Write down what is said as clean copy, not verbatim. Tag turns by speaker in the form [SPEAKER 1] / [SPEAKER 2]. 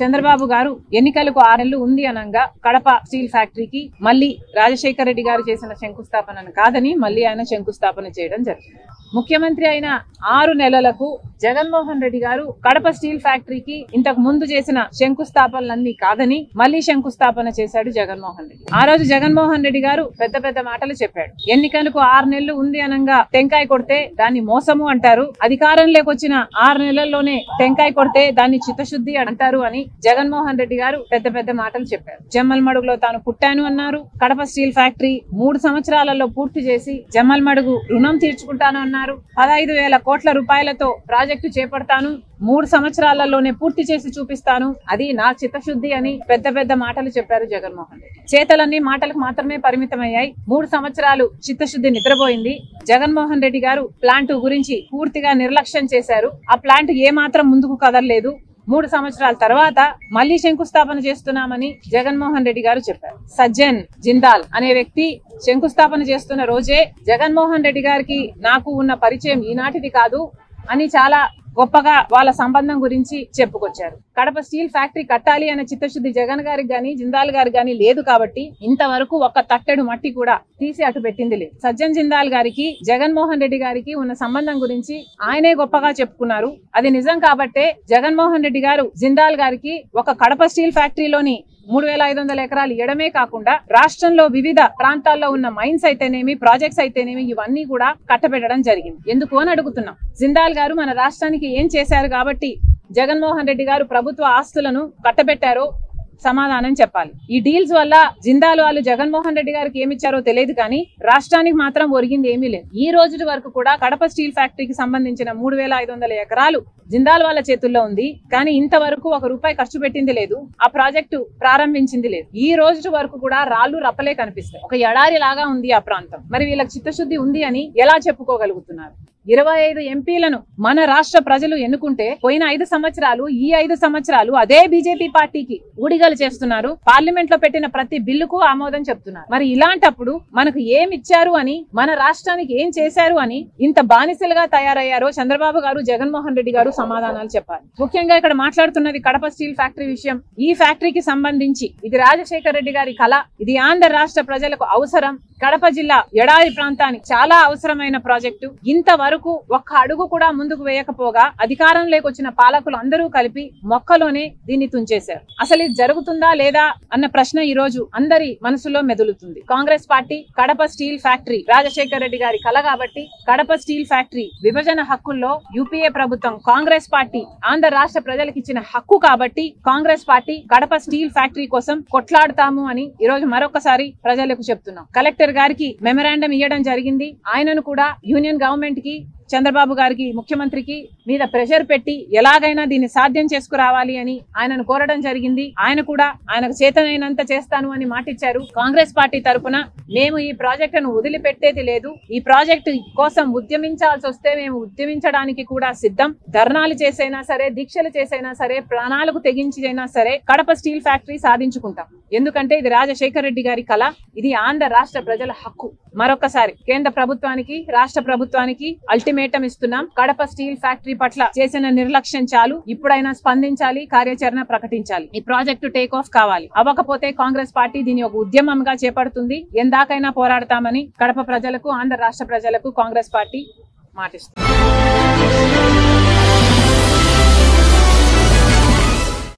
[SPEAKER 1] చంద్రబాబు గారు ఎన్నికలకు 6 నెలలు ఉంది అనగా కడప స్టీల్ ఫ్యాక్టరీకి మళ్ళీ రాజశేఖర రెడ్డి గారు చేసిన శంకుస్థాపనను కాదని మళ్ళీ ఆయన శంకుస్థాపన చేయడం జరిగింది. ముఖ్యమంత్రి అయిన 6 నెలలకు జగన్మోహన్ రెడ్డి గారు కడప స్టీల్ ఫ్యాక్టరీకి ఇంతకు ముందు చేసిన శంకుస్థాపనలన్నీ కాదని మళ్ళీ శంకుస్థాపన చేశాడు జగన్మోహన్ రెడ్డి. ఆ రోజు జగన్మోహన్ రెడ్డి గారు పెద్ద పెద్ద మాటలు చెప్పాడు. ఎన్నికలకు 6 నెలలు ఉంది అనగా టెంకాయ కొడితే దాన్ని మోసము అంటారు, అధికారంలోకి వచ్చిన 6 నెలల్లోనే టెంకాయ కొడితే దాన్ని చిత్తశుద్ధి అంటారు అని జగన్మోహన్ రెడ్డి గారు పెద్ద పెద్ద మాటలు చెప్పారు. జమ్మలమడుగులో తాను పుట్టాను అన్నారు. కడప స్టీల్ ఫ్యాక్టరీ 3 సంవత్సరాలలో పూర్తి చేసి జమ్మలమడుగు రుణం తీర్చుకుంటాను అన్నారు. 15,000 కోట్ల రూపాయలతో ప్రాజెక్టు చేపడతాను, 3 సంవత్సరాలలోనే పూర్తి చేసి చూపిస్తాను, అది నా చిత్తశుద్ధి అని పెద్ద పెద్ద మాటలు చెప్పారు జగన్మోహన్ రెడ్డి. చేతలన్నీ మాటలకు మాత్రమే పరిమితమయ్యాయి. 3 సంవత్సరాలు చిత్తశుద్ధి నిద్రపోయింది. జగన్మోహన్ రెడ్డి గారు ప్లాంట్ గురించి పూర్తిగా నిర్లక్ష్యం చేశారు. ఆ ప్లాంట్ ఏమాత్రం ముందుకు కదలలేదు. 3 సంవత్సరాల తర్వాత మళ్లీ శంకుస్థాపన చేస్తున్నామని జగన్మోహన్ రెడ్డి గారు చెప్పారు. సజ్జన్ జిందాల్ అనే వ్యక్తి శంకుస్థాపన చేస్తున్న రోజే జగన్మోహన్ రెడ్డి గారికి నాకు ఉన్న పరిచయం ఈనాటిది కాదు అని చాలా గొప్పగా వాళ్ళ సంబంధం గురించి చెప్పుకొచ్చారు. కడప స్టీల్ ఫ్యాక్టరీ కట్టాలి అనే చిత్తశుద్ధి జగన్ గారికి గాని జిందాల్ గారికి గాని లేదు కాబట్టి ఇంతవరకు ఒక్క తట్టెడు మట్టి కూడా తీసి అటు పెట్టింది లేదు. సజ్జన్ జిందాల్ గారికి జగన్మోహన్ రెడ్డి గారికి ఉన్న సంబంధం గురించి ఆయనే గొప్పగా చెప్పుకున్నారు. అది నిజం కాబట్టే జగన్మోహన్ రెడ్డి గారు జిందాల్ గారికి ఒక కడప స్టీల్ ఫ్యాక్టరీలోని 3,500 ఎకరాలు ఇవ్వడమే కాకుండా రాష్ట్రంలో వివిధ ప్రాంతాల్లో ఉన్న మైన్స్ అయితేనేమి, ప్రాజెక్ట్స్ అయితేనేమి ఇవన్నీ కూడా కట్టబెట్టడం జరిగింది. ఎందుకు అని అడుగుతున్నాం. జిందాల్ గారు మన రాష్ట్రానికి ఏం చేశారు కాబట్టి జగన్మోహన్ రెడ్డి గారు ప్రభుత్వ ఆస్తులను కట్టబెట్టారో సమాధానం చెప్పాలి. ఈ డీల్స్ వల్ల జిందాల్ వాళ్ళు జగన్మోహన్ రెడ్డి గారికి ఏమిచ్చారో తెలియదు కానీ రాష్ట్రానికి మాత్రం ఒరిగింది ఏమీ లేదు. ఈ రోజు వరకు కూడా కడప స్టీల్ ఫ్యాక్టరీకి సంబంధించిన 3,500 ఎకరాలు జిందాల్ వాళ్ళ చేతుల్లో ఉంది. కానీ ఇంతవరకు ₹1 ఖర్చు పెట్టింది లేదు. ఆ ప్రాజెక్టు ప్రారంభించింది లేదు. ఈ రోజు వరకు కూడా రాళ్లు రప్పలే కనిపిస్తాయి. ఒక ఎడారి లాగా ఉంది ఆ ప్రాంతం. మరి వీళ్ళకి చిత్తశుద్ధి ఉంది అని ఎలా చెప్పుకోగలుగుతున్నారు? 25 ఎంపీలను మన రాష్ట్ర ప్రజలు ఎన్నుకుంటే పోయిన 5 సంవత్సరాలు ఈ 5 సంవత్సరాలు అదే బీజేపీ పార్టీకి ఊడిగలు చేస్తున్నారు. పార్లమెంట్ లో పెట్టిన ప్రతి బిల్లుకు ఆమోదం చెప్తున్నారు. మరి ఇలాంటప్పుడు మనకు ఏమి ఇచ్చారు అని, మన రాష్ట్రానికి ఏం చేశారు అని ఇంత బానిసలుగా తయారయ్యారో చంద్రబాబు గారు, జగన్మోహన్ రెడ్డి గారు సమాధానాలు చెప్పాలి. ముఖ్యంగా ఇక్కడ మాట్లాడుతున్నది కడప స్టీల్ ఫ్యాక్టరీ విషయం. ఈ ఫ్యాక్టరీకి సంబంధించి ఇది రాజశేఖర రెడ్డి గారి కళ. ఇది ఆంధ్ర రాష్ట్ర ప్రజలకు అవసరం. కడప జిల్లా ఎడారి ప్రాంతానికి చాలా అవసరమైన ప్రాజెక్టు. ఇంతవరకు ఒక్క అడుగు కూడా ముందుకు వేయకపోగా అధికారంలోకి వచ్చిన పాలకులు అందరూ కలిపి మొక్కలోనే దీన్ని తుంచేశారు. అసలు ఇది జరుగుతుందా లేదా అన్న ప్రశ్న ఈ రోజు అందరి మనసులో మెదులుతుంది. Congress party Kadapa steel factory Rajasekhara Reddy గారి కళ కాబట్టి కడప స్టీల్ ఫ్యాక్టరీ విభజన హక్కుల్లో యూపీఏ ప్రభుత్వం కాంగ్రెస్ పార్టీ ఆంధ్ర రాష్ట్ర ప్రజలకు ఇచ్చిన హక్కు కాబట్టి Congress party Kadapa steel factory కోసం కొట్లాడతాము అని ఈ రోజు మరొకసారి ప్రజలకు చెప్తున్నాం. కలెక్టర్ గారికి మెమరాండం ఇవ్వడం జరిగింది. ఆయనను కూడా యూనియన్ గవర్నమెంట్ కి, చంద్రబాబు గారికి, ముఖ్యమంత్రికి మీద ప్రెషర్ పెట్టి ఎలాగైనా దీన్ని సాధ్యం చేసుకురావాలి అని ఆయనను కోరడం జరిగింది. ఆయన కూడా ఆయనకు చేతనైనంత చేస్తాను అని మాటిచ్చారు. కాంగ్రెస్ పార్టీ తరఫున మేము ఈ ప్రాజెక్టును వదిలిపెట్టేది లేదు. ఈ ప్రాజెక్టు కోసం ఉద్యమించాల్సి వస్తే మేము ఉద్యమించడానికి కూడా సిద్ధం. ధర్నాలు చేసైనా సరే, దీక్షలు చేసైనా సరే, ప్రాణాలకు తెగించైనా సరే కడప స్టీల్ ఫ్యాక్టరీ సాధించుకుంటాం. ఎందుకంటే ఇది రాజశేఖర రెడ్డి గారి కళ. ఇది ఆంధ్ర రాష్ట్ర ప్రజల హక్కు. మరొకసారి కేంద్ర ప్రభుత్వానికి, రాష్ట్ర ప్రభుత్వానికి అల్టిమేటం ఇస్తున్నాం. కడప స్టీల్ ఫ్యాక్టరీ పట్ల చేసిన నిర్లక్ష్యం చాలు. ఇప్పుడైనా స్పందించాలి, కార్యాచరణ ప్రకటించాలి. ఈ ప్రాజెక్టు టేక్ ఆఫ్ కావాలి. అవ్వకపోతే కాంగ్రెస్ పార్టీ దీని ఒక ఉద్యమంగా చేపడుతుంది. ఎందాకైనా పోరాడతామని కడప ప్రజలకు, ఆంధ్ర రాష్ట్ర ప్రజలకు కాంగ్రెస్ పార్టీ మాటిస్తుంది.